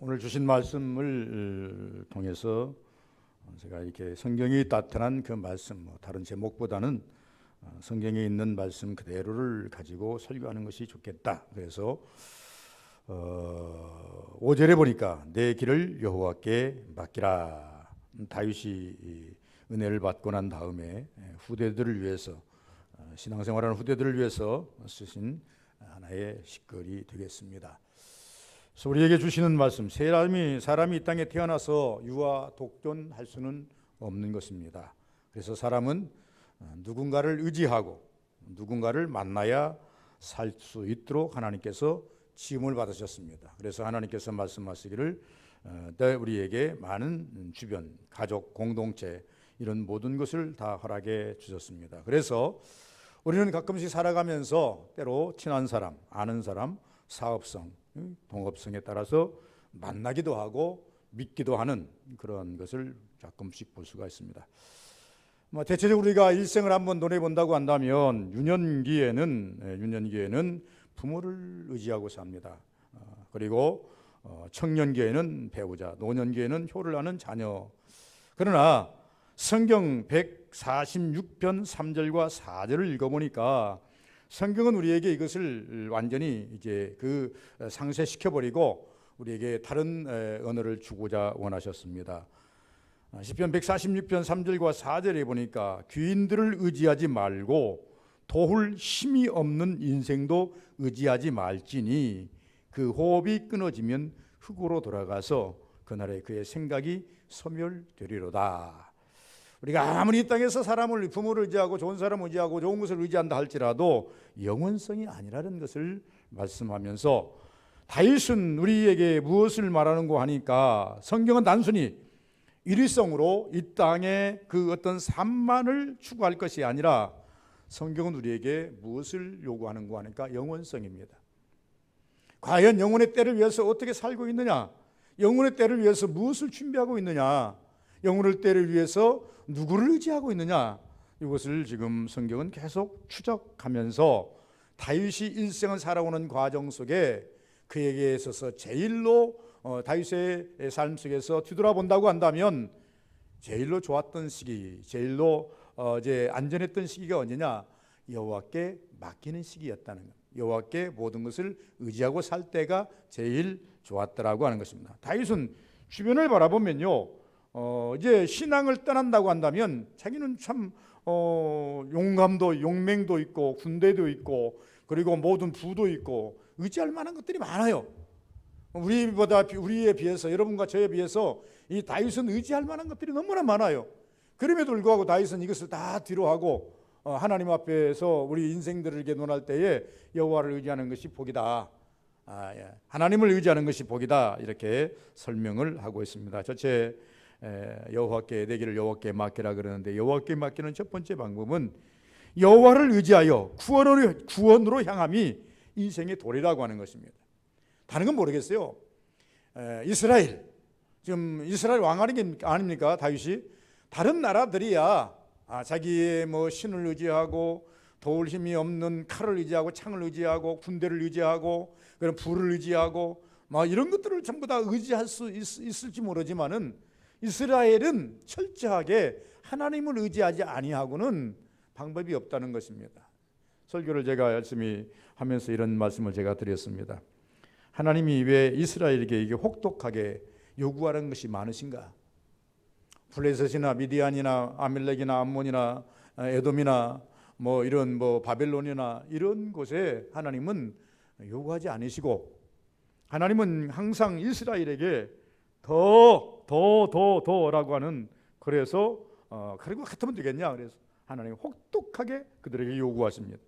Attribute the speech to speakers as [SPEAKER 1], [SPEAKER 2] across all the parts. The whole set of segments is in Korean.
[SPEAKER 1] 오늘 주신 말씀을 통해서 제가 이렇게 성경이 나타난 그 말씀, 다른 제목보다는 성경에 있는 말씀 그대로를 가지고 설교하는 것이 좋겠다. 그래서 5절에 보니까 내 길을 여호와께 맡기라. 다윗이 은혜를 받고 난 다음에 후대들을 위해서, 신앙생활하는 후대들을 위해서 쓰신 하나의 시글이 되겠습니다. 그래서 우리에게 주시는 말씀, 사람이 이 땅에 태어나서 유아 독존할 수는 없는 것입니다. 그래서 사람은 누군가를 의지하고 누군가를 만나야 살 수 있도록 하나님께서 지음을 받으셨습니다. 그래서 하나님께서 말씀하시기를 우리에게 많은 주변, 가족, 공동체 이런 모든 것을 다 허락해 주셨습니다. 그래서 우리는 가끔씩 살아가면서 때로 친한 사람, 아는 사람, 사업성, 동업성에 따라서 만나기도 하고 믿기도 하는 그런 것을 가끔씩 볼 수가 있습니다. 대체적으로 우리가 일생을 한번 논해본다고 한다면 유년기에는 부모를 의지하고 삽니다. 그리고 청년기에는 배우자, 노년기에는 효를 하는 자녀. 그러나 성경 146편 3절과 4절을 읽어보니까 성경은 우리에게 이것을 완전히 이제 상쇄시켜 버리고 우리에게 다른 언어를 주고자 원하셨습니다. 시편 146편 3절과 4절에 보니까 귀인들을 의지하지 말고 도울 힘이 없는 인생도 의지하지 말지니 그 호흡이 끊어지면 흙으로 돌아가서 그날에 그의 생각이 소멸되리로다. 우리가 아무리 이 땅에서 사람을, 부모를 의지하고 좋은 사람을 의지하고 좋은 것을 의지한다 할지라도 영원성이 아니라는 것을 말씀하면서 다윗은 우리에게 무엇을 말하는고 하니까 성경은 단순히 일위성으로 이 땅에 그 어떤 삶만을 추구할 것이 아니라 성경은 우리에게 무엇을 요구하는고 하니까 영원성입니다. 과연 영혼의 때를 위해서 어떻게 살고 있느냐, 영혼의 때를 위해서 무엇을 준비하고 있느냐, 영혼의 때를 위해서 누구를 의지하고 있느냐, 이것을 지금 성경은 계속 추적하면서 다윗이 일생을 살아오는 과정 속에 그에게 있어서 제일로 다윗의 삶 속에서 뒤돌아본다고 한다면 제일로 좋았던 시기, 제일로 이제 안전했던 시기가 언제냐? 여호와께 맡기는 시기였다는 것. 여호와께 모든 것을 의지하고 살 때가 제일 좋았더라고 하는 것입니다. 다윗은 주변을 바라보면요, 이제 신앙을 떠난다고 한다면 자기는 참 용감도, 용맹도 있고 군대도 있고 그리고 모든 부도 있고 의지할 만한 것들이 많아요. 우리에 비해서, 여러분과 저에 비해서 이 다윗은 의지할 만한 것들이 너무나 많아요. 그럼에도 불구하고 다윗은 이것을 다 뒤로하고 하나님 앞에서 우리 인생들에게 논할 때에 여호와를 의지하는 것이 복이다, 하나님을 의지하는 것이 복이다, 이렇게 설명을 하고 있습니다. 저체 여호와께, 내 길을 여호와께 맡기라 그러는데, 여호와께 맡기는 첫 번째 방법은 여호와를 의지하여 구원으로 향함이 인생의 도리라고 하는 것입니다. 다른 건 모르겠어요. 지금 이스라엘 왕 아닙니까 다윗이? 다른 나라들이야 자기의 신을 의지하고 도울 힘이 없는 칼을 의지하고 창을 의지하고 군대를 의지하고 그런 부를 의지하고 이런 것들을 전부 다 의지할 수 있을지 모르지만은 이스라엘은 철저하게 하나님을 의지하지 아니하고는 방법이 없다는 것입니다. 설교를 제가 열심히 하면서 이런 말씀을 제가 드렸습니다. 하나님이 왜 이스라엘에게 이게 혹독하게 요구하는 것이 많으신가? 블레셋이나 미디안이나 아멜렉이나 암몬이나 에돔이나 이런 바벨론이나 이런 곳에 하나님은 요구하지 않으시고, 하나님은 항상 이스라엘에게 더라고 하는, 그래서 그리고 같으면 되겠냐, 그래서 하나님 혹독하게 그들에게 요구하십니다.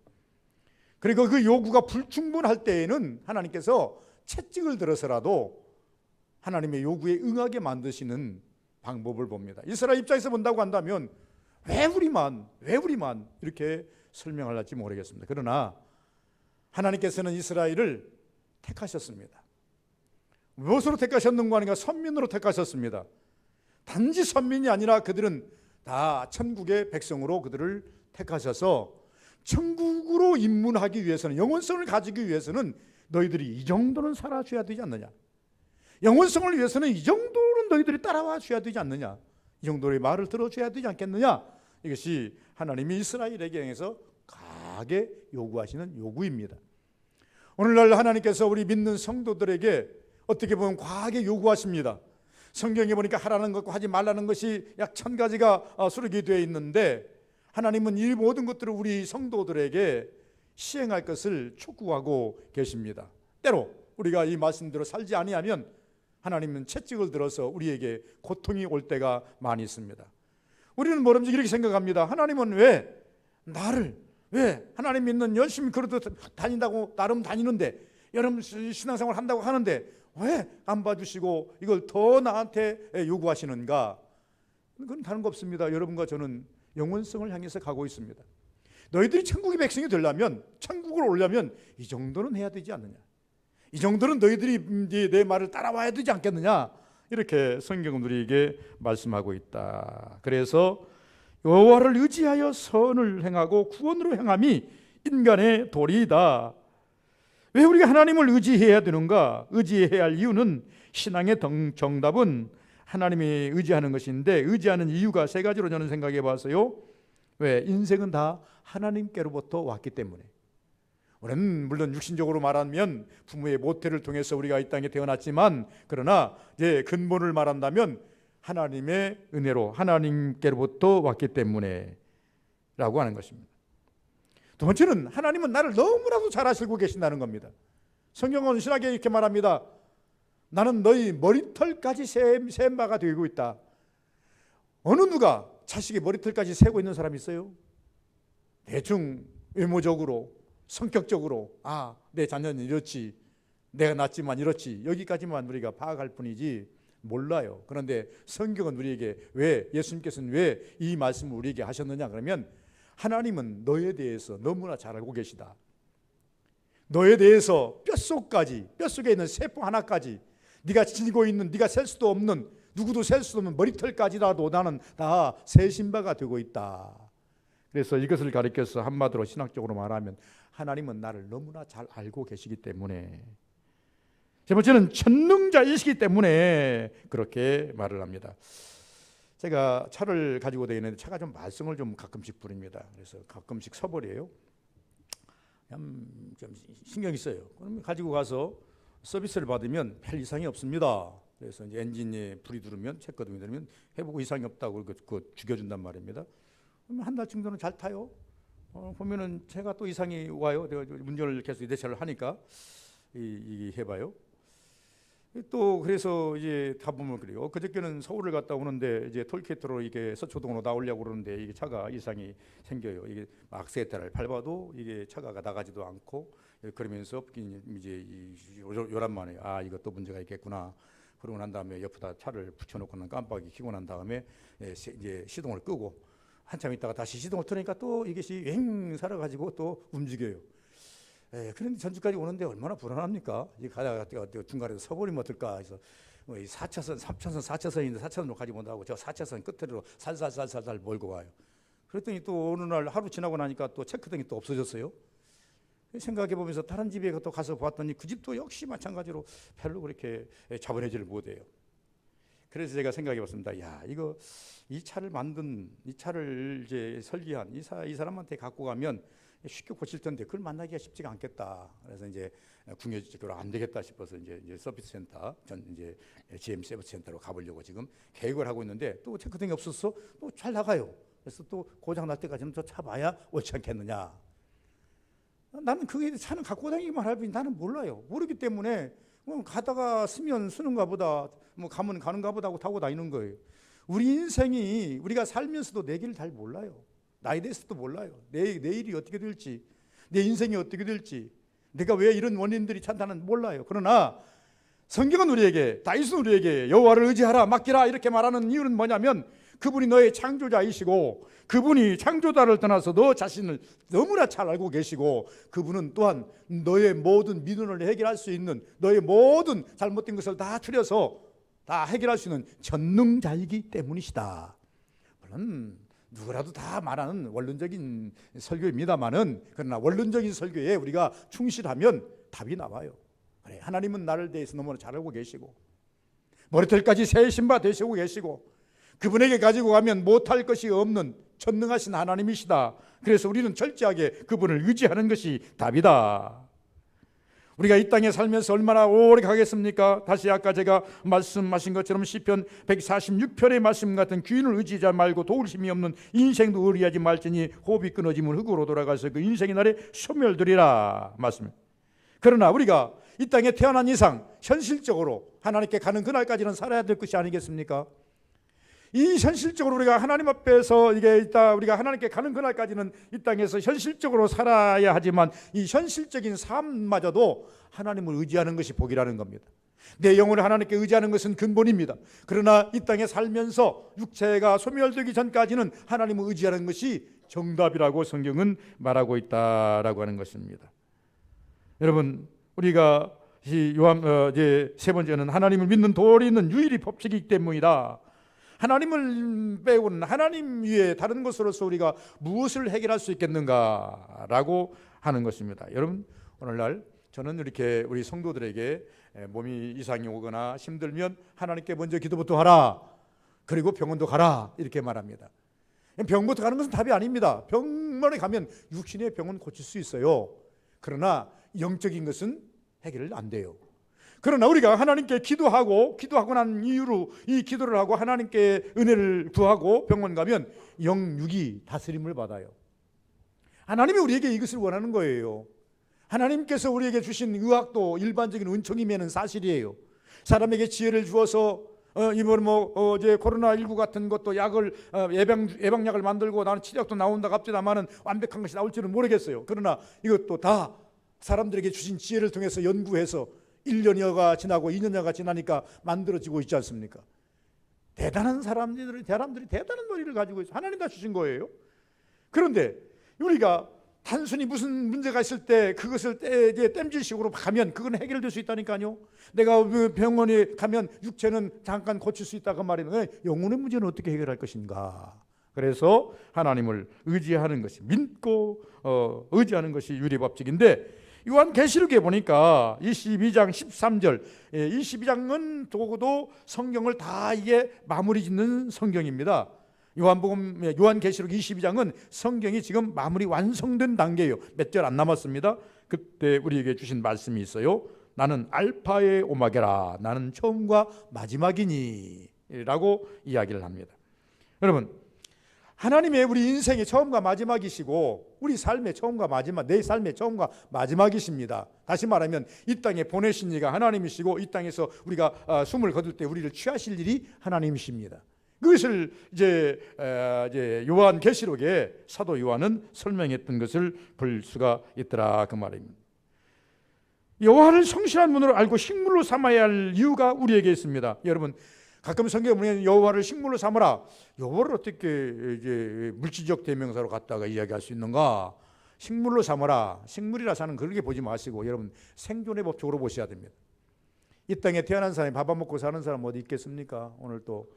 [SPEAKER 1] 그리고 그 요구가 불충분할 때에는 하나님께서 채찍을 들어서라도 하나님의 요구에 응하게 만드시는 방법을 봅니다. 이스라엘 입장에서 본다고 한다면 왜 우리만 이렇게 설명할지 모르겠습니다. 그러나 하나님께서는 이스라엘을 택하셨습니다. 무엇으로 택하셨는가 하니까 선민으로 택하셨습니다. 단지 선민이 아니라 그들은 다 천국의 백성으로 그들을 택하셔서 천국으로 입문하기 위해서는, 영원성을 가지기 위해서는 너희들이 이 정도는 살아줘야 되지 않느냐, 영원성을 위해서는 이 정도는 너희들이 따라와 줘야 되지 않느냐, 이 정도의 말을 들어줘야 되지 않겠느냐. 이것이 하나님이 이스라엘에게 향해서 강하게 요구하시는 요구입니다. 오늘날 하나님께서 우리 믿는 성도들에게 어떻게 보면 과하게 요구하십니다. 성경에 보니까 하라는 것과 하지 말라는 것이 약 1000가지가 수록이 되어 있는데, 하나님은 이 모든 것들을 우리 성도들에게 시행할 것을 촉구하고 계십니다. 때로 우리가 이 말씀대로 살지 아니하면 하나님은 채찍을 들어서 우리에게 고통이 올 때가 많이 있습니다. 우리는 모름지기 이렇게 생각합니다. 하나님은 왜 하나님 믿는 열심히 그래도 다닌다고 나름 다니는데, 여러분 신앙생활 한다고 하는데 왜 안 봐주시고 이걸 더 나한테 요구하시는가? 그건 다른 거 없습니다. 여러분과 저는 영원성을 향해서 가고 있습니다. 너희들이 천국의 백성이 되려면, 천국을 오려면 이 정도는 해야 되지 않느냐, 이 정도는 너희들이 내 말을 따라와야 되지 않겠느냐, 이렇게 성경은 우리에게 말씀하고 있다. 그래서 여호와를 의지하여 선을 행하고 구원으로 행함이 인간의 도리이다. 왜 우리가 하나님을 의지해야 되는가? 의지해야 할 이유는, 신앙의 정답은 하나님이 의지하는 것인데, 의지하는 이유가 3가지로 저는 생각해 봤어요. 왜? 인생은 다 하나님께로부터 왔기 때문에. 우리는 물론 육신적으로 말하면 부모의 모태를 통해서 우리가 이 땅에 태어났지만, 그러나 이제 근본을 말한다면 하나님의 은혜로 하나님께로부터 왔기 때문에 라고 하는 것입니다. 두 번째는 하나님은 나를 너무나도 잘 아시고 계신다는 겁니다. 성경은 신학에 이렇게 말합니다. 나는 너희 머리털까지 센 바가 되고 있다. 어느 누가 자식의 머리털까지 세고 있는 사람이 있어요? 대충 외모적으로, 성격적으로, 내 자녀는 이렇지, 내가 낳지만 이렇지, 여기까지만 우리가 파악할 뿐이지 몰라요. 그런데 성경은 우리에게 왜, 예수님께서는 왜 이 말씀을 우리에게 하셨느냐 그러면, 하나님은 너에 대해서 너무나 잘 알고 계시다. 너에 대해서 뼛속에 있는 세포 하나까지, 네가 지니고 있는, 네가 셀 수도 없는, 누구도 셀 수 없는 머리털까지라도 나는 다 세신 바가 되고 있다. 그래서 이것을 가리켜서 한마디로 신학적으로 말하면, 하나님은 나를 너무나 잘 알고 계시기 때문에, 세 번째는 전능자이시기 때문에 그렇게 말을 합니다. 제가 차를 가지고 다니는데 차가 좀 말썽을 좀 가끔씩 부립니다. 그래서 가끔씩 서버려요. 좀 신경이 써요. 그러면 가지고 가서 서비스를 받으면 별 이상이 없습니다. 그래서 이제 엔진에 불이 들으면, 체크등이 들으면 해보고 이상이 없다고 그거 죽여준단 말입니다. 그러면 한 달 정도는 잘 타요. 보면은 제가 또 이상이 와요. 내가 운전을 계속 대체를 하니까 이 해봐요. 또 그래서 이제 다 보면 그래요. 그저께는 서울을 갔다 오는데 이제 톨게이트로 이게 서초동으로 나오려고 그러는데 이게 차가 이상이 생겨요. 이게 악셀레터를 밟아도 이게 차가 나가지도 않고, 그러면서 이제 요란만에 이것도 문제가 있겠구나. 그러고 난 다음에 옆에다 차를 붙여놓고는 깜빡이 켜고 난 다음에 이제 시동을 끄고 한참 있다가 다시 시동을 틀으니까 또 이것이 왱 살아가지고 또 움직여요. 그런데 전주까지 오는데 얼마나 불안합니까? 가다가 중간에 서버리면 어떨까 해서 4차선, 3차선, 4차선인데 4차선으로 가지 못하고 저 4차선 끝으로 살살살살 몰고 와요. 그랬더니 또 어느 날 하루 지나고 나니까 또 체크등이 또 없어졌어요. 생각해 보면서 다른 집에 또 가서 봤더니 그 집도 역시 마찬가지로 별로 그렇게 자본하지를 못해요. 그래서 제가 생각해 봤습니다. 이 차를 만든, 이 차를 이제 설계한 이 사람한테 갖고 가면 쉽게 고칠 텐데 그걸 만나기가 쉽지가 않겠다. 그래서 이제 궁여지적으로 안 되겠다 싶어서 이제 서비스 센터, 이제 GM 서비스 센터로 가보려고 지금 계획을 하고 있는데, 또 체크등이 없어서 또 잘 나가요. 그래서 또 고장 날 때까지는 더 차봐야 옳지 않겠느냐. 나는 그게 차는 갖고 다니기만 할 뿐이 나는 몰라요. 모르기 때문에 가다가 쓰면 쓰는가 보다, 가면 가는가 보다 하고 타고 다니는 거예요. 우리 인생이, 우리가 살면서도 내 길을 잘 몰라요. 나에 대해서도 몰라요. 내일이 어떻게 될지, 내 인생이 어떻게 될지, 내가 왜 이런 원인들이 찬다는 몰라요. 그러나 성경은 우리에게, 다윗은 우리에게 여호와를 의지하라, 맡기라 이렇게 말하는 이유는 뭐냐면, 그분이 너의 창조자이시고, 그분이 창조자를 떠나서 너 자신을 너무나 잘 알고 계시고, 그분은 또한 너의 모든 미련을 해결할 수 있는, 너의 모든 잘못된 것을 다 추려서 다 해결할 수 있는 전능자이기 때문이시다. 물론 누구라도 다 말하는 원론적인 설교입니다만은, 그러나 원론적인 설교에 우리가 충실하면 답이 나와요. 그래, 하나님은 나를 대해서 너무나 잘 알고 계시고, 머리털까지 새 신바 되시고 계시고 그분에게 가지고 가면 못할 것이 없는 전능하신 하나님이시다. 그래서 우리는 철저하게 그분을 의지하는 것이 답이다. 우리가 이 땅에 살면서 얼마나 오래 가겠습니까? 다시 아까 제가 말씀하신 것처럼 시편 146편의 말씀 같은 귀인을 의지하지 말고 도울 힘이 없는 인생도 의리하지 말지니 호흡이 끊어지면 흙으로 돌아가서 그 인생의 날에 소멸되리라 말씀입니다. 그러나 우리가 이 땅에 태어난 이상 현실적으로 하나님께 가는 그날까지는 살아야 될 것이 아니겠습니까? 이 현실적으로 우리가 하나님 앞에서 우리가 하나님께 가는 그날까지는 이 땅에서 현실적으로 살아야 하지만 이 현실적인 삶마저도 하나님을 의지하는 것이 복이라는 겁니다. 내 영혼을 하나님께 의지하는 것은 근본입니다. 그러나 이 땅에 살면서 육체가 소멸되기 전까지는 하나님을 의지하는 것이 정답이라고 성경은 말하고 있다라고 하는 것입니다. 여러분, 우리가 이제 세 번째는 하나님을 믿는 도리 있는 유일의 법칙이기 때문이다. 하나님을 배우는 하나님 위에 다른 것으로서 우리가 무엇을 해결할 수 있겠는가라고 하는 것입니다. 여러분, 오늘날 저는 이렇게 우리 성도들에게 몸이 이상이 오거나 힘들면 하나님께 먼저 기도부터 하라. 그리고 병원도 가라. 이렇게 말합니다. 병부터 가는 것은 답이 아닙니다. 병원에 가면 육신의 병은 고칠 수 있어요. 그러나 영적인 것은 해결 안 돼요. 그러나 우리가 하나님께 기도하고 난 이후로 이 기도를 하고 하나님께 은혜를 구하고 병원 가면 영육이 다스림을 받아요. 하나님이 우리에게 이것을 원하는 거예요. 하나님께서 우리에게 주신 의학도 일반적인 은총이면 사실이에요. 사람에게 지혜를 주어서 이번 이제 코로나19 같은 것도 약을 예방약을 만들고 나는 치료약도 나온다 갑자다마는 완벽한 것이 나올지는 모르겠어요. 그러나 이것도 다 사람들에게 주신 지혜를 통해서 연구해서 1년여가 지나고 2년여가 지나니까 만들어지고 있지 않습니까? 대단한 사람들이 대단한 머리를 가지고 있어요. 하나님 다 주신 거예요. 그런데 우리가 단순히 무슨 문제가 있을 때 그것을 땜질식으로 가면 그건 해결될 수 있다니까요. 내가 병원에 가면 육체는 잠깐 고칠 수 있다 그 말이에요. 영혼의 문제는 어떻게 해결할 것인가? 그래서 하나님을 의지하는 것이 믿고 의지하는 것이 유리법칙인데 요한계시록에 보니까 22장 13절 22장은 도구도 성경을 다 이게 마무리 짓는 성경입니다. 요한계시록 22장은 성경이 지금 마무리 완성된 단계예요. 몇 절 안 남았습니다. 그때 우리에게 주신 말씀이 있어요. 나는 알파의 오마게라. 나는 처음과 마지막이니 라고 이야기를 합니다. 여러분, 하나님의 우리 인생의 처음과 마지막이시고 우리 삶의 처음과 마지막, 내 삶의 처음과 마지막이십니다. 다시 말하면 이 땅에 보내신 이가 하나님이시고 이 땅에서 우리가 숨을 거둘 때 우리를 취하실 일이 하나님이십니다. 그것을 이제 요한계시록에 사도 요한은 설명했던 것을 볼 수가 있더라 그 말입니다. 여호와를 성실한 분으로 알고 식물로 삼아야 할 이유가 우리에게 있습니다. 여러분, 가끔 성경에 보면 여호와를 식물로 삼으라. 여호와를 어떻게 이제 물질적 대명사로 갖다가 이야기할 수 있는가? 식물로 삼으라. 식물이라서는 그렇게 보지 마시고 여러분 생존의 법칙으로 보셔야 됩니다. 이 땅에 태어난 사람이 밥 안 먹고 사는 사람 어디 있겠습니까? 오늘 또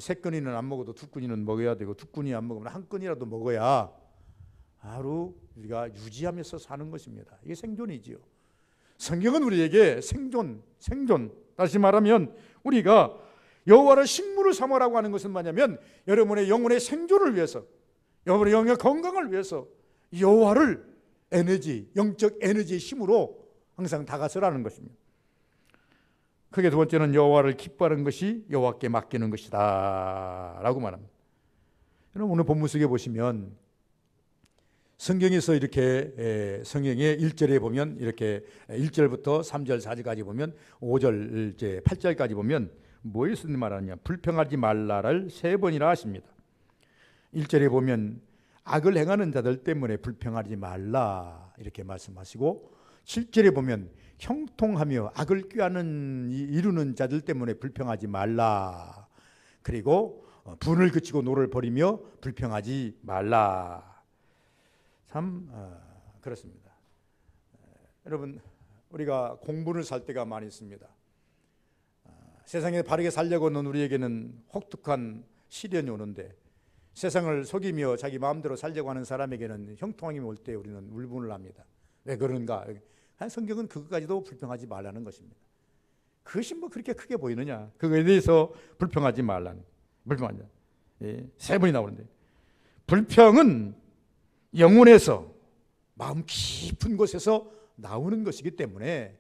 [SPEAKER 1] 세 끈이는 안 먹어도 두 끈이는 먹어야 되고 두 끈이 안 먹으면 한 끈이라도 먹어야 하루 우리가 유지하면서 사는 것입니다. 이게 생존이지요. 성경은 우리에게 생존 다시 말하면 우리가 여호와를 식물을 삼으라고 하는 것은 뭐냐면 여러분의 영혼의 생존을 위해서 여러분의 영의 건강을 위해서 여호와를 영적 에너지의 힘으로 항상 다가서라는 것입니다. 크게 두 번째는 여호와를 기뻐하는 것이 여호와께 맡기는 것이다 라고 말합니다. 여러분, 오늘 본문 속에 보시면 성경에서 이렇게 성경의 1절에 보면 이렇게 1절부터 3절 4절까지 보면 5절 이제 8절까지 보면 무엇을 말하느냐? 불평하지 말라를 3번이나 하십니다. 1절에 보면 악을 행하는 자들 때문에 불평하지 말라 이렇게 말씀하시고 7절에 보면 형통하며 악을 이루는 자들 때문에 불평하지 말라. 그리고 분을 그치고 노를 버리며 불평하지 말라. 참 그렇습니다. 여러분, 우리가 공분을 살 때가 많이 있습니다. 세상에 바르게 살려고 하는 우리에게는 혹독한 시련이 오는데 세상을 속이며 자기 마음대로 살려고 하는 사람에게는 형통함이 올 때 우리는 울분을 합니다. 왜 그런가? 성경은 그것까지도 불평하지 말라는 것입니다. 그것이 뭐 그렇게 크게 보이느냐? 그거에 대해서 불평하지 말라는. 불평하지. 세 번이 나오는데, 불평은 영혼에서, 마음 깊은 곳에서 나오는 것이기 때문에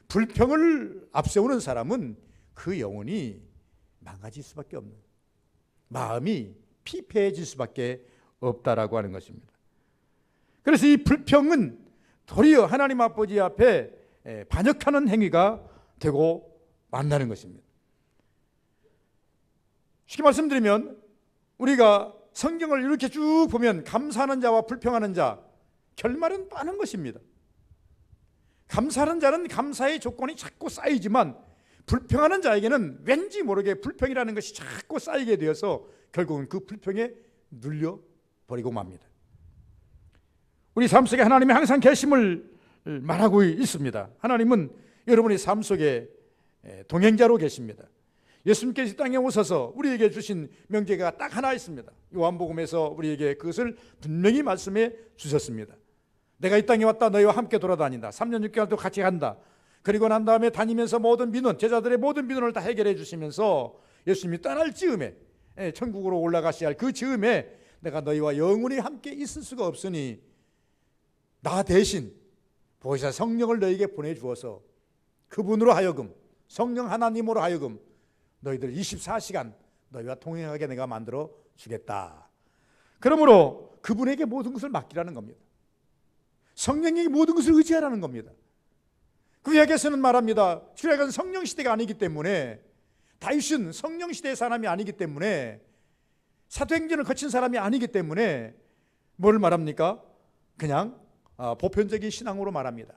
[SPEAKER 1] 불평을 앞세우는 사람은 그 영혼이 망가질 수밖에 없는, 마음이 피폐해질 수밖에 없다라고 하는 것입니다. 그래서 이 불평은 도리어 하나님 아버지 앞에 반역하는 행위가 되고 만나는 것입니다. 쉽게 말씀드리면 우리가 성경을 이렇게 쭉 보면 감사하는 자와 불평하는 자, 결말은 빠는 것입니다. 감사하는 자는 감사의 조건이 자꾸 쌓이지만 불평하는 자에게는 왠지 모르게 불평이라는 것이 자꾸 쌓이게 되어서 결국은 그 불평에 눌려버리고 맙니다. 우리 삶 속에 하나님이 항상 계심을 말하고 있습니다. 하나님은 여러분의 삶 속에 동행자로 계십니다. 예수님께서 이 땅에 오셔서 우리에게 주신 명제가 딱 하나 있습니다. 요한복음에서 우리에게 그것을 분명히 말씀해 주셨습니다. 내가 이 땅에 왔다 너희와 함께 돌아다닌다. 3년 6개월도 같이 간다. 그리고 난 다음에 다니면서 모든 민원, 제자들의 모든 민원을 다 해결해 주시면서 예수님이 떠날 즈음에, 천국으로 올라가셔야 할 그 즈음에 내가 너희와 영원히 함께 있을 수가 없으니 나 대신 보혜사 성령을 너희에게 보내주어서 그분으로 하여금, 성령 하나님으로 하여금 너희들 24시간 너희와 동행하게 내가 만들어 주겠다. 그러므로 그분에게 모든 것을 맡기라는 겁니다. 성령에게 모든 것을 의지하라는 겁니다. 구약에서는 말합니다. 출애굽은 성령 시대가 아니기 때문에, 다윗은 성령 시대의 사람이 아니기 때문에, 사도행전을 거친 사람이 아니기 때문에 뭘 말합니까? 그냥 보편적인 신앙으로 말합니다.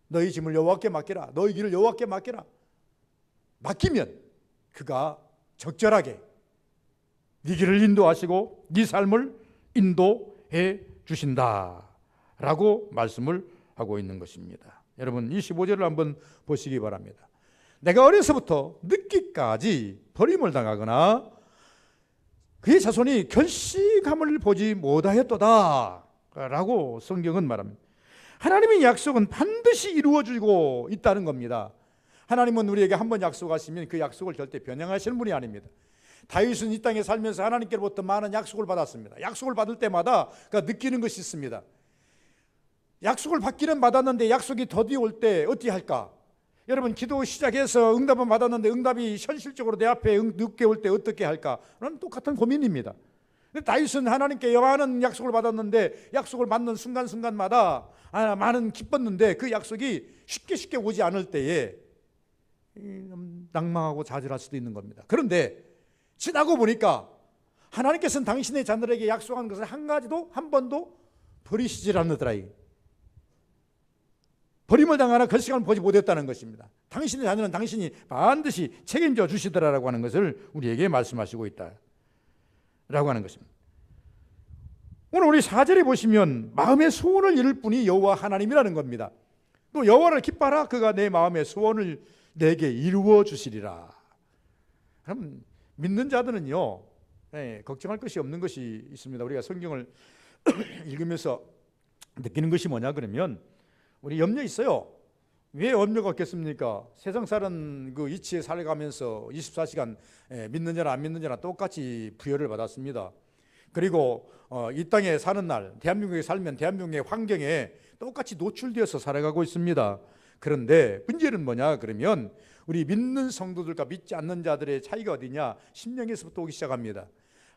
[SPEAKER 1] 너희 짐을 여호와께 맡기라. 너희 길을 여호와께 맡기라. 맡기면 그가 적절하게 네 길을 인도하시고 네 삶을 인도해 주신다 라고 말씀을 하고 있는 것입니다. 여러분 25절을 한번 보시기 바랍니다. 내가 어려서부터 늙기까지 버림을 당하거나 그의 자손이 결식함을 보지 못하였도다 라고 성경은 말합니다. 하나님의 약속은 반드시 이루어지고 있다는 겁니다. 하나님은 우리에게 한번 약속하시면 그 약속을 절대 변형하시는 분이 아닙니다. 다윗은 이 땅에 살면서 하나님께로부터 많은 약속을 받았습니다. 약속을 받을 때마다 그가 느끼는 것이 있습니다. 약속을 받기는 받았는데 약속이 더디 올 때 어떻게 할까? 여러분 기도 시작해서 응답은 받았는데 응답이 현실적으로 내 앞에 늦게 올 때 어떻게 할까? 는 똑같은 고민입니다. 다윗은 하나님께 많은 약속을 받았는데 약속을 받는 순간순간마다 많은 기뻤는데 그 약속이 쉽게 오지 않을 때에 낭망하고 좌절할 수도 있는 겁니다. 그런데 지나고 보니까 하나님께서는 당신의 자녀에게 약속한 것을 한 가지도 한 번도 버리시질 않는더라. 버림을 당하나 그 시간을 보지 못했다는 것입니다. 당신의 자녀는 당신이 반드시 책임져 주시더라라고 하는 것을 우리에게 말씀하시고 있다라고 하는 것입니다. 오늘 우리 4절에 보시면 마음의 소원을 이룰 분이 여호와 하나님이라는 겁니다. 또 여호와를 기뻐하라. 그가 내 마음의 소원을 내게 이루어 주시리라. 그럼 믿는 자들은요, 걱정할 것이 없는 것이 있습니다. 우리가 성경을 읽으면서 느끼는 것이 뭐냐 그러면 우리 염려 있어요. 왜 염려가 없겠습니까? 세상 사는 그 이치에 살아가면서 24시간 믿는 자나 안 믿는 자나 똑같이 부여를 받았습니다. 그리고 이 땅에 사는 날 대한민국에 살면 대한민국의 환경에 똑같이 노출되어서 살아가고 있습니다. 그런데 문제는 뭐냐 그러면 우리 믿는 성도들과 믿지 않는 자들의 차이가 어디냐? 심령에서부터 오기 시작합니다.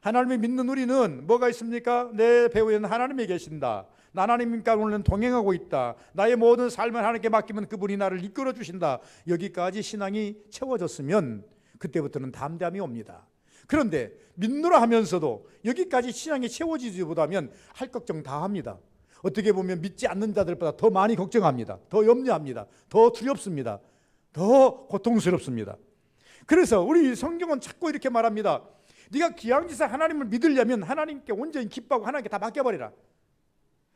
[SPEAKER 1] 하나님을 믿는 우리는 뭐가 있습니까? 내 배후에는 하나님이 계신다. 하나님과 오늘은 동행하고 있다. 나의 모든 삶을 하나님께 맡기면 그분이 나를 이끌어 주신다. 여기까지 신앙이 채워졌으면 그때부터는 담대함이 옵니다. 그런데 믿노라 하면서도 여기까지 신앙이 채워지지 못하면 할 걱정 다 합니다. 어떻게 보면 믿지 않는 자들보다 더 많이 걱정합니다. 더 염려합니다. 더 두렵습니다. 더 고통스럽습니다. 그래서 우리 성경은 자꾸 이렇게 말합니다. 네가 기왕지사 하나님을 믿으려면 하나님께 온전히 기뻐하고 하나님께 다 맡겨버리라.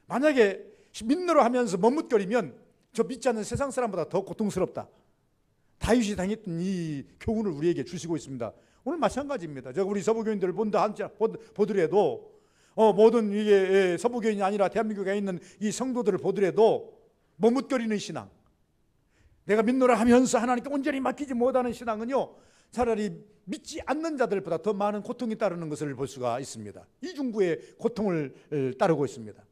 [SPEAKER 1] 만약에 믿노라 하면서 머뭇거리면 저 믿지 않는 세상 사람보다 더 고통스럽다. 다윗이 당했던 이 교훈을 우리에게 주시고 있습니다. 오늘 마찬가지입니다. 제가 우리 서부교인들을 보더라도 모든 이게 서부교인이 아니라 대한민국에 있는 이 성도들을 보더라도 머뭇거리는 신앙, 내가 믿노라 하면서 하나님께 온전히 맡기지 못하는 신앙은요, 차라리 믿지 않는 자들보다 더 많은 고통이 따르는 것을 볼 수가 있습니다. 이중구의 고통을 따르고 있습니다.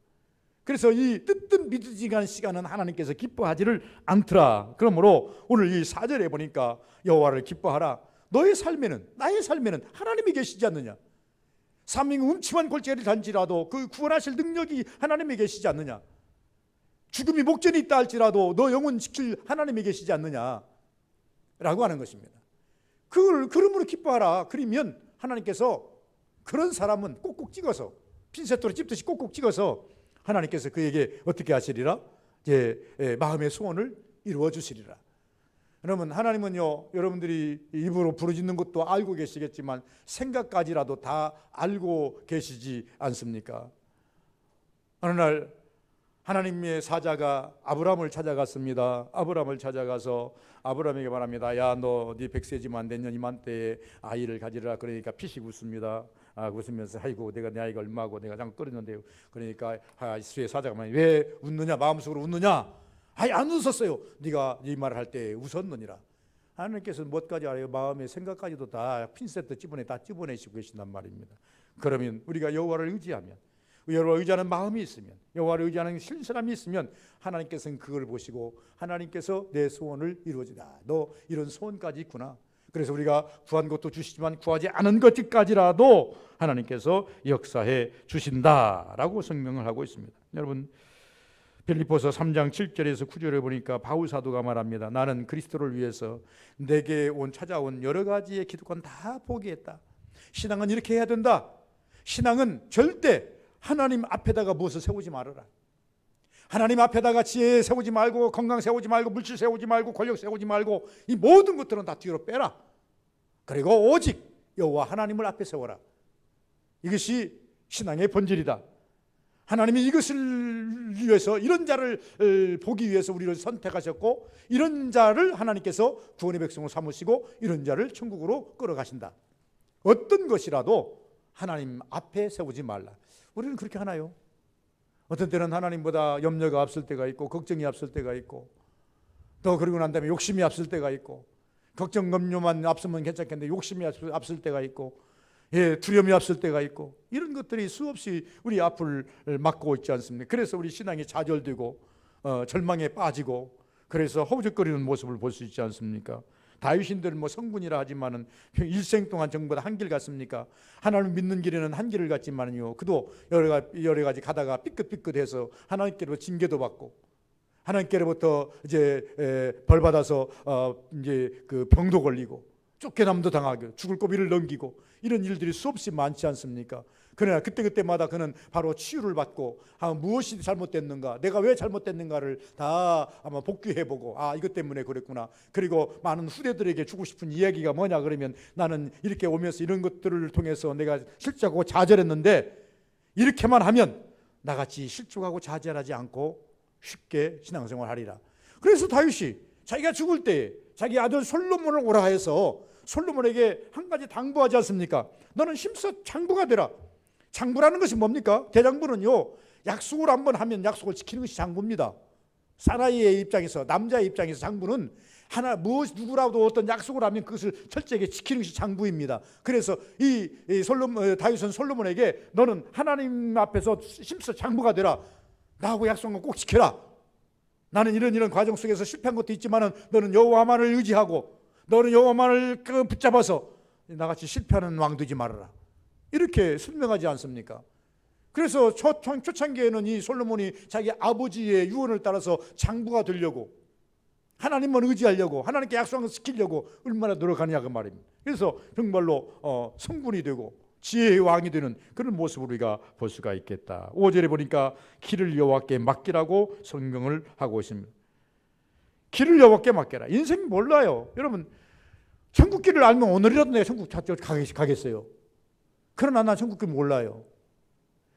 [SPEAKER 1] 그래서 이 뜨뜻 믿어지는 시간은 하나님께서 기뻐하지를 않더라. 그러므로 오늘 이 4절에 보니까 여호와를 기뻐하라. 너의 삶에는, 나의 삶에는 하나님이 계시지 않느냐. 사명이 음침한 골짜기를 단지라도 그 구원하실 능력이 하나님이 계시지 않느냐. 죽음이 목전에 있다 할지라도 너 영혼 지킬 하나님이 계시지 않느냐 라고 하는 것입니다. 그걸 그러므로 기뻐하라. 그러면 하나님께서 그런 사람은 꼭꼭 찍어서 핀셋으로 찝듯이 꼭꼭 찍어서 하나님께서 그에게 어떻게 하시리라? 마음의 소원을 이루어 주시리라. 그러면 하나님은요, 여러분들이 입으로 부르짖는 것도 알고 계시겠지만 생각까지라도 다 알고 계시지 않습니까? 어느 날 하나님의 사자가 아브라함을 찾아갔습니다. 아브라함을 찾아가서 아브라함에게 말합니다. 야, 너 네 백세지만 내년 이맘때에 아이를 가지라. 그러니까 피식 웃습니다. 웃으면서 아이고 내가 내 아이가 얼마고 내가 장 끓였는데요. 그러니까 수의 사자가 말해, 왜 웃느냐? 마음속으로 웃느냐? 아니 안 웃었어요. 네가 이 말을 할 때 웃었느니라. 하나님께서 뭐까지 알아요? 마음의 생각까지도 다 핀셋 집어내시고 계신단 말입니다. 그러면 우리가 여호와를 의지하면, 여호와를 의지하는 마음이 있으면, 여호와를 의지하는 신실함이 있으면 하나님께서는 그걸 보시고 하나님께서 내 소원을 이루어지다. 너 이런 소원까지 있구나. 그래서 우리가 구한 것도 주시지만 구하지 않은 것까지라도 하나님께서 역사해 주신다라고 설명을 하고 있습니다. 여러분, 빌립보서 3장 7절에서 9절에 보니까 바울 사도가 말합니다. 나는 그리스도를 위해서 내게 찾아온 여러 가지의 기득권 다 포기했다. 신앙은 이렇게 해야 된다. 신앙은 절대 하나님 앞에다가 무엇을 세우지 말아라. 하나님 앞에다가 지혜 세우지 말고, 건강 세우지 말고, 물질 세우지 말고, 권력 세우지 말고, 이 모든 것들은 다 뒤로 빼라. 그리고 오직 여호와 하나님을 앞에 세워라. 이것이 신앙의 본질이다. 하나님이 이것을 위해서, 이런 자를 보기 위해서 우리를 선택하셨고, 이런 자를 하나님께서 구원의 백성으로 삼으시고 이런 자를 천국으로 끌어가신다. 어떤 것이라도 하나님 앞에 세우지 말라. 우리는 그렇게 하나요? 어떤 때는 하나님보다 염려가 앞설 때가 있고, 걱정이 앞설 때가 있고, 또 그러고 난 다음에 욕심이 앞설 때가 있고, 걱정 염려만 앞서면 괜찮겠는데 욕심이 앞설 때가 있고, 두려움이 앞설 때가 있고, 이런 것들이 수없이 우리 앞을 막고 있지 않습니까? 그래서 우리 신앙이 좌절되고 절망에 빠지고, 그래서 허우적거리는 모습을 볼 수 있지 않습니까? 다윗인들은 성군이라 하지만은 일생 동안 전부 다 한 길 갔습니까? 하나님 믿는 길에는 한 길을 갔지만요, 그도 여러 가지 가다가 삐끗삐끗해서 하나님께로 징계도 받고, 하나님께로부터 이제 벌 받아서 이제 그 병도 걸리고, 쫓겨남도 당하고, 죽을 고비를 넘기고, 이런 일들이 수없이 많지 않습니까? 그러나 그때마다 그는 바로 치유를 받고, 무엇이 잘못됐는가, 내가 왜 잘못됐는가를 다 아마 복귀해보고, 이것 때문에 그랬구나. 그리고 많은 후대들에게 주고 싶은 이야기가 뭐냐 그러면, 나는 이렇게 오면서 이런 것들을 통해서 내가 실족하고 좌절했는데, 이렇게만 하면 나같이 실족하고 좌절하지 않고 쉽게 신앙생활하리라. 그래서 다윗이 자기가 죽을 때 자기 아들 솔로몬을 오라 해서 솔로몬에게 한 가지 당부하지 않습니까? 너는 힘써 장부가 되라. 장부라는 것이 뭡니까? 대장부는요, 약속을 한번 하면 약속을 지키는 것이 장부입니다. 사나이의 입장에서, 남자의 입장에서 장부는 누구라도 어떤 약속을 하면 그것을 철저하게 지키는 것이 장부입니다. 그래서 다윗은 솔로몬에게 너는 하나님 앞에서 힘써 장부가 되라. 나하고 약속한 거 꼭 지켜라. 나는 이런 과정 속에서 실패한 것도 있지만은 너는 여호와만을 의지하고, 너는 여호와만을 붙잡아서 나같이 실패하는 왕 되지 말아라. 이렇게 설명하지 않습니까? 그래서 초창기에는 이 솔로몬이 자기 아버지의 유언을 따라서 장부가 되려고, 하나님만 의지하려고, 하나님께 약속한 걸 지키려고 얼마나 노력하느냐 그 말입니다. 그래서 정말로 성군이 되고 지혜의 왕이 되는 그런 모습을 우리가 볼 수가 있겠다. 5절에 보니까 길을 여호와께 맡기라고 성경을 하고 있습니다. 길을 여호와께 맡겨라. 인생 몰라요. 여러분, 천국 길을 알면 오늘이라도 내가 천국 가겠어요. 그러나 난 천국 길 몰라요.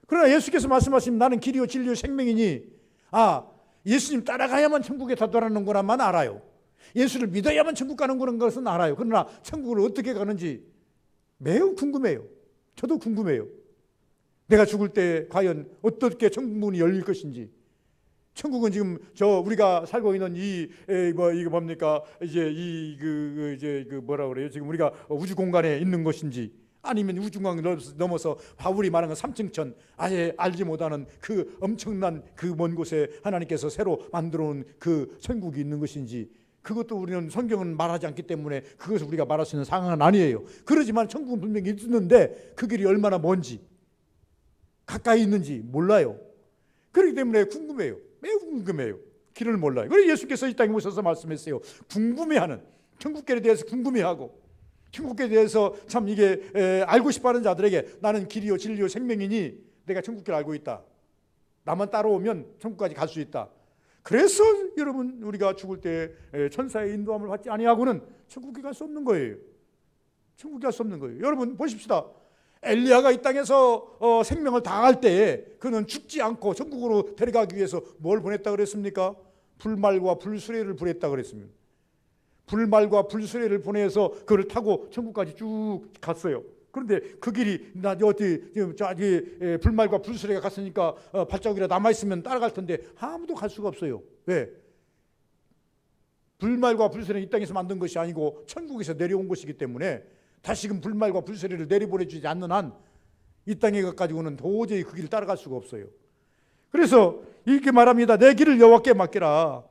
[SPEAKER 1] 그러나 예수께서 말씀하시면 나는 길이요 진리요 생명이니, 예수님 따라가야만 천국에 다다라는 거라만 알아요. 예수를 믿어야만 천국 가는 거는 것은 알아요. 그러나 천국을 어떻게 가는지 매우 궁금해요. 저도 궁금해요. 내가 죽을 때 과연 어떻게 천국문이 열릴 것인지, 천국은 지금 우리가 살고 있는 이게 뭡니까? 이제 뭐라 그래요? 지금 우리가 우주 공간에 있는 것인지, 아니면 우주 공간을 넘어서 바울이 말하는 3층천, 아예 알지 못하는 그 엄청난 그 먼 곳에 하나님께서 새로 만들어 놓은 그 천국이 있는 것인지, 그것도 우리는 성경은 말하지 않기 때문에 그것을 우리가 말할 수 있는 상황은 아니에요. 그러지만 천국은 분명히 있는데 그 길이 얼마나 먼지, 가까이 있는지 몰라요. 그렇기 때문에 궁금해요. 매우 궁금해요. 길을 몰라요. 그래서 예수께서 이 땅에 오셔서 말씀했어요. 궁금해하는, 천국길에 대해서 궁금해하고, 천국길에 대해서 참 이게 알고 싶어하는 자들에게 나는 길이요 진리요 생명이니 내가 천국길을 알고 있다. 나만 따라오면 천국까지 갈 수 있다. 그래서 여러분, 우리가 죽을 때 천사의 인도함을 받지 아니하고는 천국에 갈 수 없는 거예요. 천국에 갈 수 없는 거예요. 여러분 보십시다. 엘리야가 이 땅에서 생명을 다할 때에 그는 죽지 않고 천국으로 데려가기 위해서 뭘 보냈다 그랬습니까? 불말과 불수레를 보냈다 그랬습니다. 불말과 불수레를 보내서 그를 타고 천국까지 쭉 갔어요. 그런데 그 길이 불말과 불수레가 갔으니까 발자국이라 남아있으면 따라갈 텐데 아무도 갈 수가 없어요. 왜? 불말과 불수레는 이 땅에서 만든 것이 아니고 천국에서 내려온 것이기 때문에 다시금 불말과 불수레를 내려보내주지 않는 한 이 땅에 가지고는 도저히 그 길을 따라갈 수가 없어요. 그래서 이렇게 말합니다. 내 길을 여호와께 맡기라.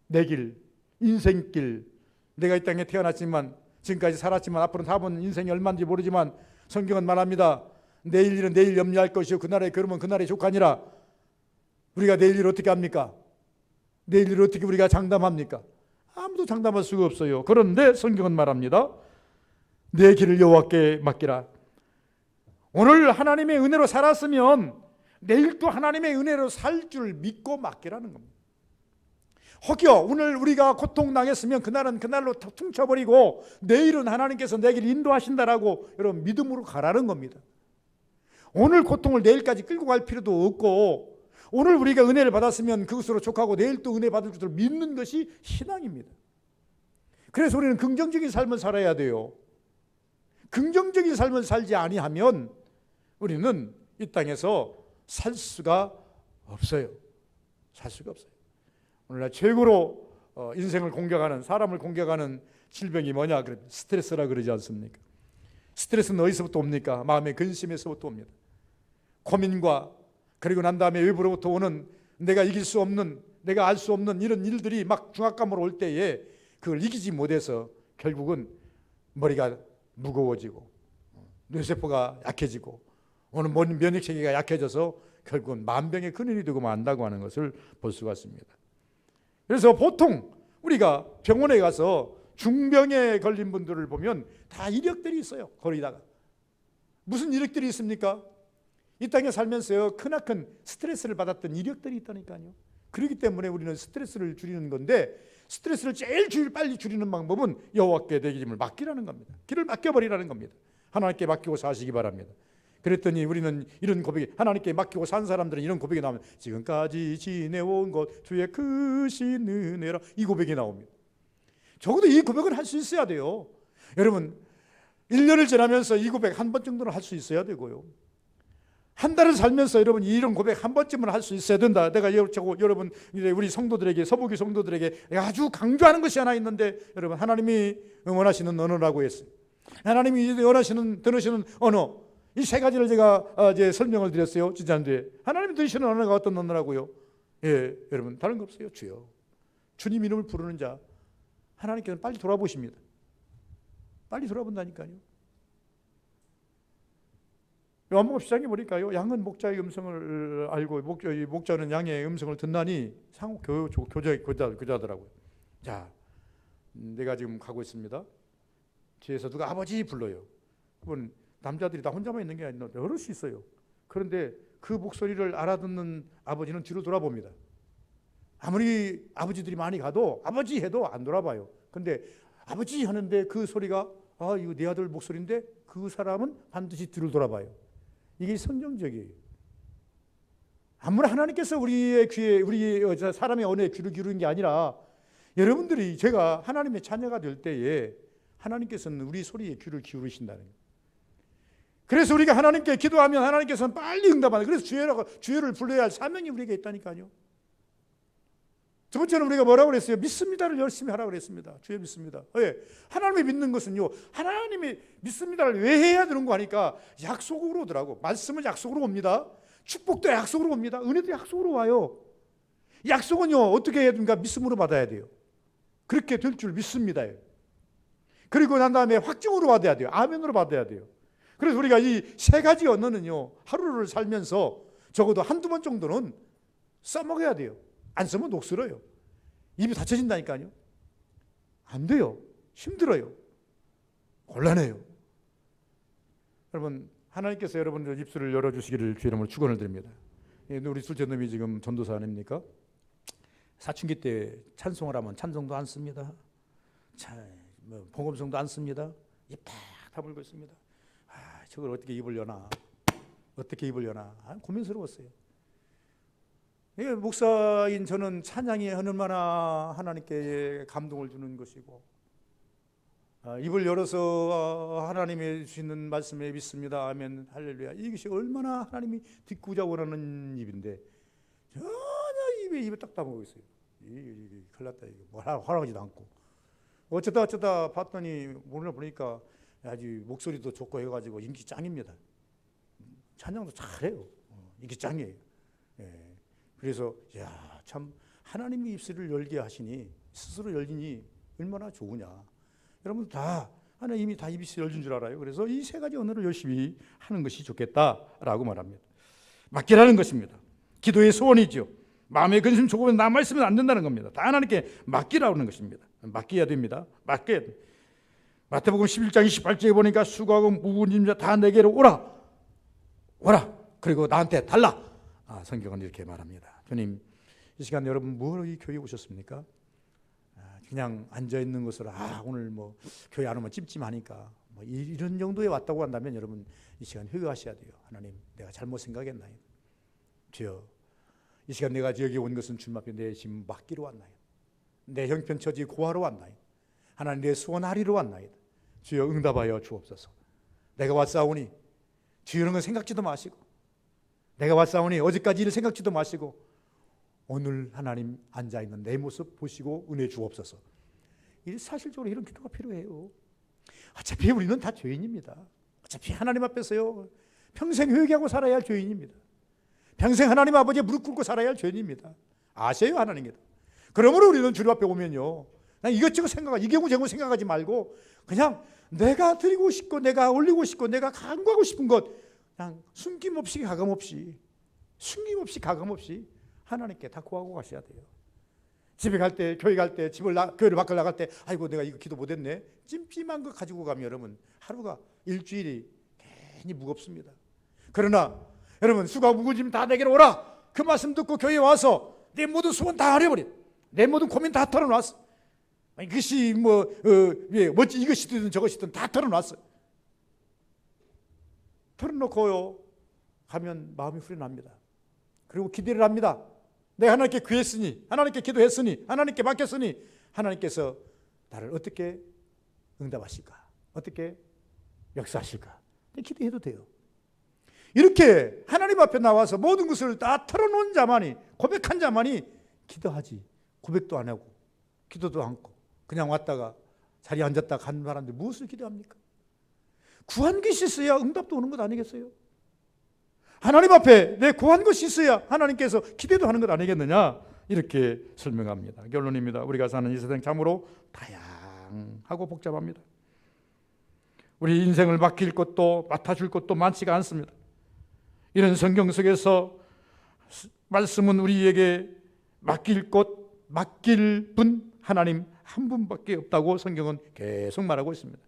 [SPEAKER 1] 내 길, 인생길. 내가 이 땅에 태어났지만, 지금까지 살았지만, 앞으로 다본 인생이 얼마인지 모르지만 성경은 말합니다. 내일 일은 내일 염려할 것이요 그날의 걸음은 그날의 족하니라. 우리가 내일 일을 어떻게 합니까? 내일 일을 어떻게 우리가 장담합니까? 아무도 장담할 수가 없어요. 그런데 성경은 말합니다. 내 길을 여호와께 맡기라. 오늘 하나님의 은혜로 살았으면 내일 또 하나님의 은혜로 살 줄 믿고 맡기라는 겁니다. 혹여 오늘 우리가 고통당했으면 그날은 그날로 퉁쳐버리고 내일은 하나님께서 내 길을 인도하신다라고 여러분 믿음으로 가라는 겁니다. 오늘 고통을 내일까지 끌고 갈 필요도 없고, 오늘 우리가 은혜를 받았으면 그것으로 족하고 내일 또 은혜 받을 것을 믿는 것이 신앙입니다. 그래서 우리는 긍정적인 삶을 살아야 돼요. 긍정적인 삶을 살지 아니하면 우리는 이 땅에서 살 수가 없어요. 살 수가 없어요. 오늘날 최고로 인생을 공격하는, 사람을 공격하는 질병이 뭐냐? 스트레스라 그러지 않습니까? 스트레스는 어디서부터 옵니까? 마음의 근심에서부터 옵니다. 고민과, 그리고 난 다음에 외부로부터 오는 내가 이길 수 없는, 내가 알 수 없는 이런 일들이 막 중압감으로 올 때에 그걸 이기지 못해서 결국은 머리가 무거워지고 뇌세포가 약해지고 오늘 면역체계가 약해져서 결국은 만병의 근원이 되고 만다고 하는 것을 볼 수가 있습니다. 그래서 보통 우리가 병원에 가서 중병에 걸린 분들을 보면 다 이력들이 있어요. 거기다가 무슨 이력들이 있습니까? 이 땅에 살면서요 크나큰 스트레스를 받았던 이력들이 있다니까요. 그렇기 때문에 우리는 스트레스를 줄이는 건데, 스트레스를 제일 빨리 줄이는 방법은 여호와께 내 길을 맡기라는 겁니다. 길을 맡겨버리라는 겁니다. 하나님께 맡기고 사시기 바랍니다. 그랬더니 우리는 이런 고백이, 하나님께 맡기고 산 사람들은 이런 고백이 나오면 지금까지 지내온 것 주의 크신 은혜라, 이 고백이 나옵니다. 적어도 이 고백을 할 수 있어야 돼요. 여러분 1년을 지나면서 이 고백 한 번 정도는 할 수 있어야 되고요. 한 달을 살면서 여러분 이런 고백 한 번쯤은 할 수 있어야 된다. 내가 여러분 우리 성도들에게, 서부교 성도들에게 아주 강조하는 것이 하나 있는데, 여러분 하나님이 원하시는 언어라고 했어요. 하나님이 원하시는 들으시는 언어, 이 세 가지를 제가 이제 설명을 드렸어요. 지난주에. 하나님이 들으시는 언어가 어떤 언어라고요? 예, 여러분 다른 거 없어요. 주여. 주님 이름을 부르는 자, 하나님께서는 빨리 돌아보십니다. 빨리 돌아본다니까요. 요한복음 10장에 보니까요, 양은 목자의 음성을 알고 목자는 양의 음성을 듣나니 상호 교자더라고요. 자, 내가 지금 가고 있습니다. 뒤에서 누가 아버지 불러요. 그건 남자들이 다 혼자만 있는 게 아니라 여럿이 있어요. 그런데 그 목소리를 알아듣는 아버지는 뒤로 돌아봅니다. 아무리 아버지들이 많이 가도 아버지 해도 안 돌아봐요. 근데 아버지 하는데 그 소리가 이거 내 아들 목소리인데 그 사람은 반드시 뒤를 돌아봐요. 이게 성경적이에요. 아무나 하나님께서 우리의 귀에, 우리 사람의 언어에 귀를 기울이는 게 아니라, 여러분들이, 제가 하나님의 자녀가 될 때에 하나님께서는 우리 소리에 귀를 기울이신다는 거예요. 그래서 우리가 하나님께 기도하면 하나님께서는 빨리 응답하는, 그래서 주여를 불러야 할 사명이 우리에게 있다니까요. 두 번째는 우리가 뭐라고 그랬어요? 믿습니다를 열심히 하라고 그랬습니다. 주의 믿습니다. 예. 하나님의 믿는 것은요, 하나님의 믿습니다를 왜 해야 되는 거 하니까 약속으로 오더라고. 말씀은 약속으로 옵니다. 축복도 약속으로 옵니다. 은혜도 약속으로 와요. 약속은요, 어떻게 해야 됩니까? 믿음으로 받아야 돼요. 그렇게 될 줄 믿습니다. 그리고 난 다음에 확증으로 받아야 돼요. 아멘으로 받아야 돼요. 그래서 우리가 이 세 가지 언어는요, 하루를 살면서 적어도 한두 번 정도는 써먹어야 돼요. 안 쓰면 녹슬어요. 입이 닫혀진다니까요. 안 돼요. 힘들어요. 곤란해요. 여러분, 하나님께서 여러분들 입술을 열어주시기를 주 이름으로 축원을 드립니다. 우리 둘째 놈이 지금 전도사 아닙니까? 사춘기 때 찬송을 하면 찬송도 안 씁니다. 복음성도 안 씁니다. 입 탁 다물고 있습니다. 저걸 어떻게 입으려나? 어떻게 입으려나? 고민스러웠어요. 목사인 저는 찬양이 얼마나 하나님께 감동을 주는 것이고, 입을 열어서 하나님의 주시는 말씀에 믿습니다. 아멘, 할렐루야. 이것이 얼마나 하나님이 듣고자 원하는 입인데 전혀 입에 딱 다물고 있어요. 큰일 났다. 뭐 하라고지도 않고. 어쩌다 봤더니 오늘 보니까 아주 목소리도 좋고 해가지고 인기 짱입니다. 찬양도 잘해요. 인기 짱이에요. 예. 그래서 참 하나님이 입술을 열게 하시니 스스로 열리니 얼마나 좋으냐. 여러분 다 하나님이 다 입술을 열린 줄 알아요. 그래서 이 세 가지 언어를 열심히 하는 것이 좋겠다라고 말합니다. 맡기라는 것입니다. 기도의 소원이죠. 마음의 근심 조금은 남아있으면 안 된다는 겁니다. 다 하나님께 맡기라고 하는 것입니다. 맡겨야 됩니다. 맡겨야 됩니다. 마태복음 11장 28절에 보니까 수고하고 무거운 짐자 다 내게로 오라. 그리고 나한테 달라. 성경은 이렇게 말합니다. 주님, 이 시간 여러분 뭐로 이 교회에 오셨습니까? 그냥 앉아있는 것으로 오늘 뭐 교회 안 오면 찜찜하니까 뭐 이런 정도에 왔다고 한다면 여러분 이 시간 회개하셔야 돼요. 하나님, 내가 잘못 생각했나요? 주여, 이 시간 내가 여기 온 것은 주님 앞에 내 짐 맡기러 왔나요? 내 형편처지 고하러 왔나요? 하나님, 내 소원하리로 왔나이다. 주여 응답하여 주옵소서. 내가 왔사오니 주여 이런 건 생각지도 마시고, 내가 왔사오니 어제까지 일을 생각지도 마시고 오늘 하나님 앉아있는 내 모습 보시고 은혜 주옵소서. 사실적으로 이런 기도가 필요해요. 어차피 우리는 다 죄인입니다. 어차피 하나님 앞에서요 평생 회개하고 살아야 할 죄인입니다. 평생 하나님 아버지에 무릎 꿇고 살아야 할 죄인입니다. 아세요, 하나님께서. 그러므로 우리는 주님 앞에 오면요, 이것저것 생각하지, 이경우저경우 생각하지 말고 그냥 내가 드리고 싶고 내가 올리고 싶고 내가 간구하고 싶은 것 그냥 숨김없이 가감없이 하나님께 다 구하고 가셔야 돼요. 집에 갈 때, 교회 갈 때, 교회를 밖을 나갈 때 아이고 내가 이거 기도 못했네, 찜찜한 거 가지고 가면 여러분 하루가 일주일이 괜히 무겁습니다. 그러나 여러분, 수고하고 무거운 짐 다 내게로 오라. 그 말씀 듣고 교회에 와서 내 모든 소원 다 하려버려. 내 모든 고민 다 털어놨어. 이것이 이것이든 저것이든 다 털어놨어. 털어놓고요 가면 마음이 후련합니다. 그리고 기대를 합니다. 내가 하나님께 구했으니, 하나님께 기도했으니, 하나님께 맡겼으니 하나님께서 나를 어떻게 응답하실까, 어떻게 역사하실까 기대해도 돼요. 이렇게 하나님 앞에 나와서 모든 것을 다 털어놓은 자만이, 고백한 자만이 기도하지, 고백도 안 하고 기도도 않고 그냥 왔다가 자리에 앉았다가 간 사람들 무엇을 기도합니까? 구한 것이 있어야 응답도 오는 것 아니겠어요? 하나님 앞에 내 구한 것이 있어야 하나님께서 기대도 하는 것 아니겠느냐, 이렇게 설명합니다. 결론입니다. 우리가 사는 이 세상 참으로 다양하고 복잡합니다. 우리 인생을 맡길 것도 맡아줄 것도 많지가 않습니다. 이런 성경 속에서 말씀은 우리에게 맡길 분 하나님 한 분밖에 없다고 성경은 계속 말하고 있습니다.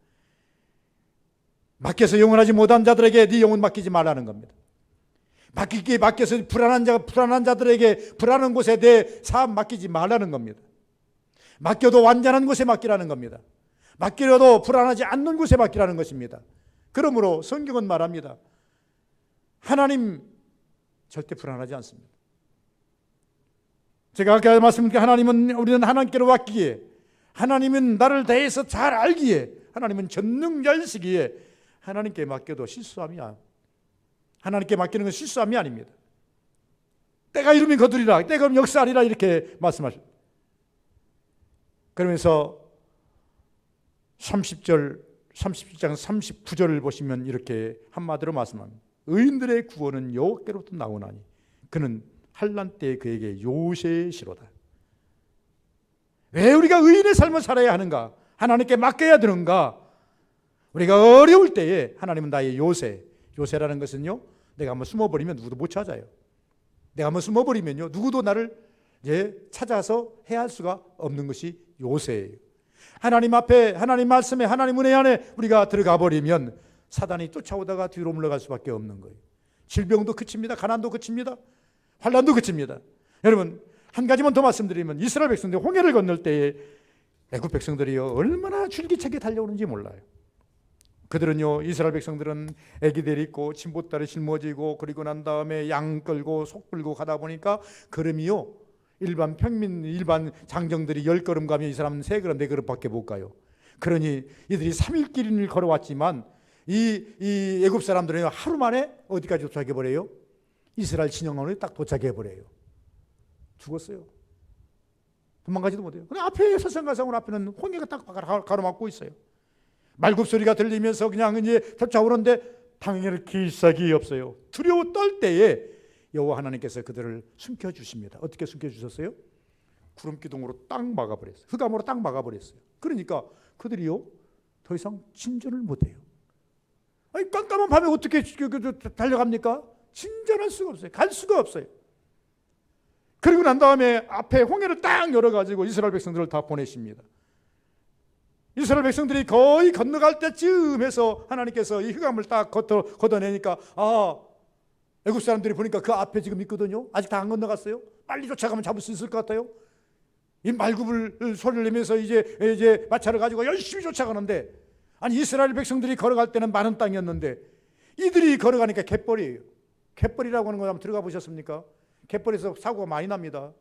[SPEAKER 1] 맡겨서 영원하지 못한 자들에게 네 영혼 맡기지 말라는 겁니다. 맡겨서 불안한 자들에게 불안한 곳에 내 삶 맡기지 말라는 겁니다. 맡겨도 완전한 곳에 맡기라는 겁니다. 맡기려도 불안하지 않는 곳에 맡기라는 것입니다. 그러므로 성경은 말합니다. 하나님 절대 불안하지 않습니다. 제가 아까 말씀드린 우리는 하나님께로 맡기기에, 하나님은 나를 대해서 잘 알기에, 하나님은 전능자이시기에 하나님께 맡겨도 하나님께 맡기는 건 실수함이 아닙니다. 때가 이르면 거두리라, 때가 오면 역사하리라, 이렇게 말씀하십니다. 그러면서 37장 39절을 보시면 이렇게 한마디로 말씀합니다. 의인들의 구원은 여호와께로부터 나오나니 그는 환난 때에 그에게 요새시로다. 왜 우리가 의인의 삶을 살아야 하는가? 하나님께 맡겨야 되는가? 우리가 어려울 때에 하나님은 나의 요새. 요새라는 것은요, 내가 한번 숨어버리면 누구도 못 찾아요. 내가 한번 숨어버리면요, 누구도 나를 찾아서 해할 수가 없는 것이 요새예요. 하나님 앞에, 하나님 말씀에, 하나님 은혜 안에 우리가 들어가 버리면 사단이 쫓아오다가 뒤로 물러갈 수밖에 없는 거예요. 질병도 그칩니다. 가난도 그칩니다. 환난도 그칩니다. 여러분, 한 가지만 더 말씀드리면 이스라엘 백성들이 홍해를 건널 때에 애굽 백성들이요 얼마나 줄기차게 달려오는지 몰라요. 그들은요, 이스라엘 백성들은 애기들 있고 진보다리 짊어지고 그리고 난 다음에 양 끌고 속 끌고 가다 보니까 걸음이요, 일반 평민, 일반 장정들이 10걸음 가면 이 사람은 3걸음, 4걸음밖에 못 가요. 그러니 이들이 3일 길을 걸어왔지만 이 애굽 사람들은 하루 만에 어디까지 도착해버려요? 이스라엘 진영원에 딱 도착해버려요. 죽었어요. 도망가지도 못해요. 근데 앞에 서성가성으로 앞에는 홍해가 딱 가로막고 있어요. 말굽 소리가 들리면서 그냥 이제 쫓아오는데 당연히 기색이 없어요. 두려워 떨 때에 여호와 하나님께서 그들을 숨겨주십니다. 어떻게 숨겨주셨어요? 구름 기둥으로 딱 막아버렸어요. 흑암으로 딱 막아버렸어요. 그러니까 그들이요 더 이상 진전을 못해요. 아니, 깜깜한 밤에 어떻게 달려갑니까? 진전할 수가 없어요. 갈 수가 없어요. 그리고 난 다음에 앞에 홍해를 딱 열어가지고 이스라엘 백성들을 다 보내십니다. 이스라엘 백성들이 거의 건너갈 때쯤 해서 하나님께서 이 흑암을 딱 걷어내니까 애굽 사람들이 보니까 그 앞에 지금 있거든요. 아직 다 안 건너갔어요. 빨리 쫓아가면 잡을 수 있을 것 같아요. 이 말굽을 소리를 내면서 이제 마차를 가지고 열심히 쫓아가는데, 아니 이스라엘 백성들이 걸어갈 때는 많은 땅이었는데 이들이 걸어가니까 갯벌이에요. 갯벌이라고 하는 거 한번 들어가 보셨습니까? 갯벌에서 사고가 많이 납니다.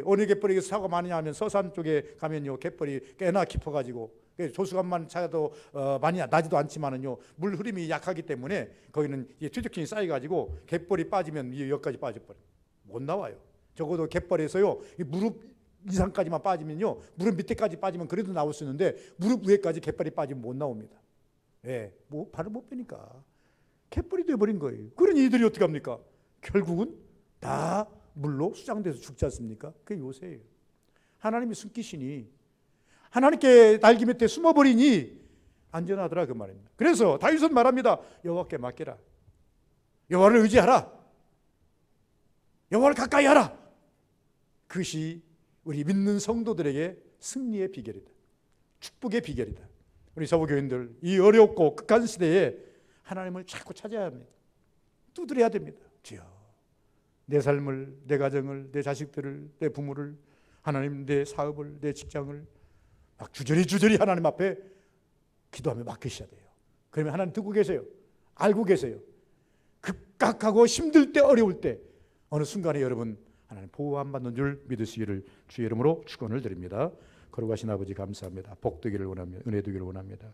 [SPEAKER 1] 어느 갯벌에서 사고가 많이 나면 서산 쪽에 가면요 갯벌이 꽤나 깊어가지고 조수간만 차도 많이 나지도 않지만은요 물 흐름이 약하기 때문에 거기는 퇴적층이 쌓여가지고 갯벌이 빠지면 여기까지 빠져버려요. 못 나와요. 적어도 갯벌에서요 무릎 이상까지만 빠지면요, 무릎 밑에까지 빠지면 그래도 나올 수 있는데 무릎 위에까지 갯벌이 빠지면 못 나옵니다. 발을 못 빼니까 갯벌이 돼버린 거예요. 그러니 이들이 어떻게 합니까? 결국은 다 물로 수장돼서 죽지 않습니까? 그게 요새예요. 하나님이 숨기시니, 하나님께 날개 밑에 숨어버리니 안전하더라 그 말입니다. 그래서 다윗은 말합니다. 여호와께 맡겨라. 여호와를 의지하라. 여호와를 가까이 하라. 그것이 우리 믿는 성도들에게 승리의 비결이다. 축복의 비결이다. 우리 서부교인들 이 어렵고 극한 시대에 하나님을 자꾸 찾아야 합니다. 두드려야 됩니다. 주여, 내 삶을, 내 가정을, 내 자식들을, 내 부모를, 하나님 내 사업을, 내 직장을 막 주저리 하나님 앞에 기도하며 맡기셔야 돼요. 그러면 하나님 듣고 계세요. 알고 계세요. 급박하고 힘들 때, 어려울 때 어느 순간에 여러분 하나님 보호 안 받는 줄 믿으시기를 주의 이름으로 축원을 드립니다. 거룩하신 아버지 감사합니다. 복 되기를 원합니다. 은혜 되기를 원합니다.